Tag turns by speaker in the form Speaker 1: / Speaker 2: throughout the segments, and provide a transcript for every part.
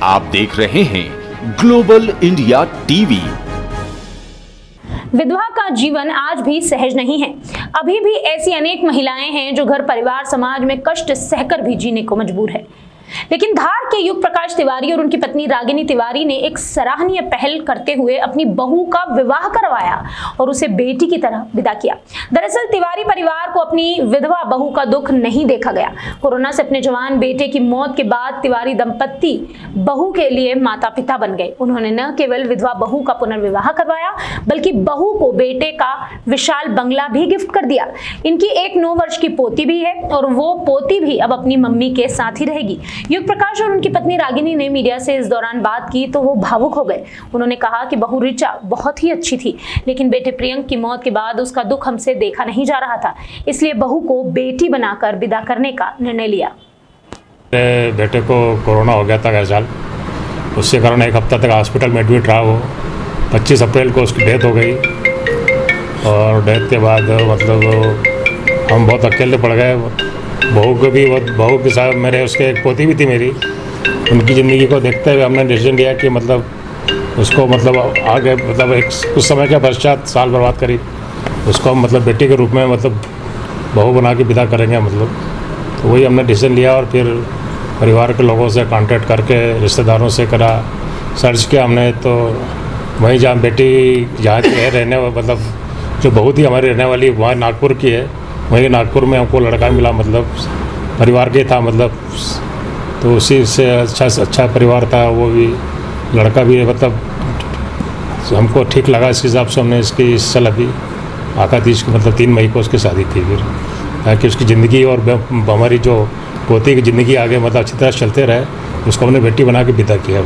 Speaker 1: आप देख रहे हैं ग्लोबल इंडिया टीवी।
Speaker 2: विधवा का जीवन आज भी सहज नहीं है। अभी भी ऐसी अनेक महिलाएं हैं जो घर परिवार समाज में कष्ट सहकर भी जीने को मजबूर है। लेकिन धार के युग प्रकाश तिवारी और उनकी पत्नी रागिनी तिवारी ने एक सराहनीय पहल करते हुए अपनी बहू का विवाह करवाया और उसे बेटी की तरह विदा किया। दरअसल तिवारी परिवार को अपनी विधवा बहू का दुख नहीं देखा गया। कोरोना से अपने जवान बेटे की मौत के बाद तिवारी दंपत्ति बहू के लिए माता पिता बन गए। उन्होंने न केवल विधवा बहू का पुनर्विवाह करवाया बल्कि बहू को बेटे का विशाल बंगला भी गिफ्ट कर दिया। इनकी एक 9 वर्ष की पोती भी है और वो पोती भी अब अपनी मम्मी के साथ ही रहेगी। युग प्रकाश और उनकी पत्नी रागिनी ने मीडिया से इस दौरान बात की तो वो भावुक हो गए। उन्होंने कहा कि बहू ऋचा बहुत ही अच्छी थी, लेकिन बेटे प्रियंक की मौत के बाद उसका दुख हमसे देखा नहीं जा रहा था, इसलिए बहू को बेटी बनाकर विदा करने का निर्णय लिया।
Speaker 3: बेटे को कोरोना हो गया था गए साल, उसके कारण 1 हफ्ता तक हॉस्पिटल में एडमिट रहा। वो 25 अप्रैल को उसकी डेथ हो गई और डेथ के बाद मतलब हम बहुत अकेले पड़ गए। बहू के साथ मेरे उसके एक पोती भी थी मेरी, उनकी ज़िंदगी को देखते हुए हमने डिसीजन लिया कि मतलब उसको मतलब आगे मतलब एक कुछ समय के पश्चात साल बर्बाद करी उसको हम मतलब बेटी के रूप में मतलब बहू बना के विदा करेंगे मतलब। तो वही हमने डिसीजन लिया और फिर परिवार के लोगों से कांटेक्ट करके रिश्तेदारों से करा, सर्च किया हमने। तो वहीं जहाँ बेटी जहाँ की रहने मतलब जो बहू थी हमारी रहने वाली वहाँ नागपुर की है, वहीं नागपुर में हमको लड़का मिला मतलब परिवार के था मतलब। तो उसी से अच्छा परिवार था, वो भी लड़का भी मतलब हमको ठीक लगा। इस हिसाब से हमने इसकी इस साल अभी आकातीज की मतलब 3 मई को उसकी शादी थी फिर, ताकि उसकी ज़िंदगी और हमारी जो पोती की ज़िंदगी आगे मतलब अच्छी तरह चलते रहे, उसको हमने बेटी बना के विदा किया।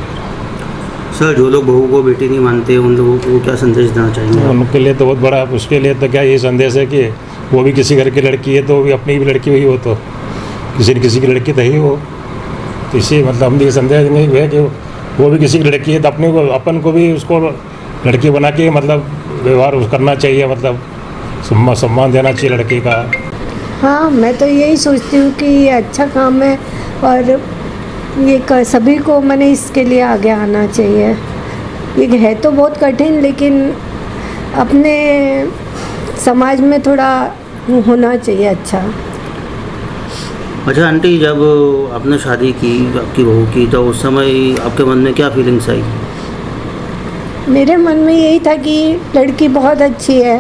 Speaker 4: सर, जो लोग बहू को बेटी नहीं मानते उन लोगों को क्या संदेश देना चाहेंगे?
Speaker 3: उनके लिए तो बहुत बड़ा, उसके लिए तो क्या ये संदेश है कि वो भी किसी घर की लड़की है तो भी अपनी भी लड़की हुई हो, तो किसी न किसी की लड़की तो ही हो। तो इसी मतलब हम भी संदेश नहीं हुए कि वो भी किसी की लड़की है तो अपने को अपन को भी उसको लड़की बना के मतलब व्यवहार करना चाहिए, मतलब सम्मान देना चाहिए लड़की का।
Speaker 5: हाँ, मैं तो यही सोचती हूँ कि ये अच्छा काम है और ये सभी को मैंने इसके लिए आगे आना चाहिए। ये है तो बहुत कठिन, लेकिन अपने समाज में थोड़ा होना चाहिए अच्छा।
Speaker 4: अच्छा आंटी, जब आपने शादी की आपकी बहू की तो उस समय आपके मन में क्या फीलिंग्स आई?
Speaker 5: मेरे मन में यही था कि लड़की बहुत अच्छी है,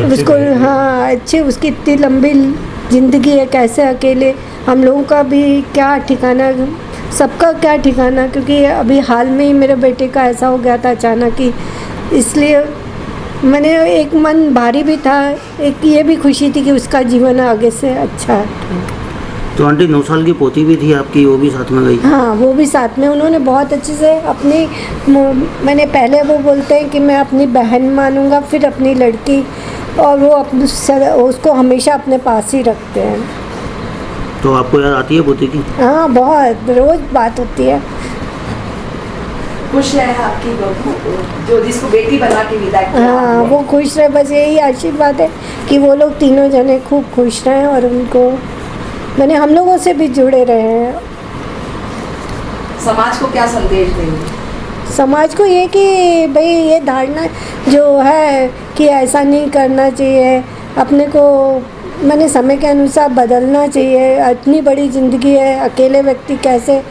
Speaker 5: उसको हाँ अच्छी, उसकी इतनी लंबी ज़िंदगी है, कैसे अकेले हम लोगों का भी क्या ठिकाना, सबका क्या ठिकाना। क्योंकि अभी हाल में ही मेरे बेटे का ऐसा हो गया था अचानक ही, इसलिए मैंने एक मन भारी भी था, एक ये भी खुशी थी कि उसका जीवन आगे से अच्छा है।
Speaker 4: तो आंटी 9 साल की पोती भी थी आपकी, वो भी साथ में गई?
Speaker 5: हाँ, वो भी साथ में। उन्होंने बहुत अच्छे से अपनी, मैंने पहले वो बोलते हैं कि मैं अपनी बहन मानूंगा फिर अपनी लड़की, और वो उसको हमेशा अपने पास ही रखते हैं।
Speaker 4: तो आपको याद आती है पोती की?
Speaker 5: हाँ, बहुत, रोज़ बात होती है।
Speaker 6: खुश रहे आपकी बहू जो जिसको बेटी बना के विदा किया।
Speaker 5: हाँ, वो खुश रहे, बस यही आशीर्वाद है कि वो लोग तीनों जने खूब खुश रहें और उनको मैंने हम लोगों से भी जुड़े रहे हैं।
Speaker 6: समाज को क्या संदेश देंगे?
Speaker 5: समाज को ये कि भाई ये धारणा जो है कि ऐसा नहीं करना चाहिए, अपने को मैंने समय के अनुसार बदलना चाहिए। इतनी बड़ी ज़िंदगी है, अकेले व्यक्ति कैसे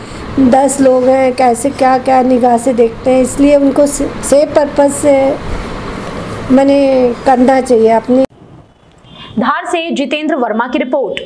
Speaker 5: 10 लोग हैं, कैसे क्या क्या निगाह से देखते हैं, इसलिए उनको सेफ पर्पस से मैंने करना चाहिए अपनी।
Speaker 2: धार से जितेंद्र वर्मा की रिपोर्ट।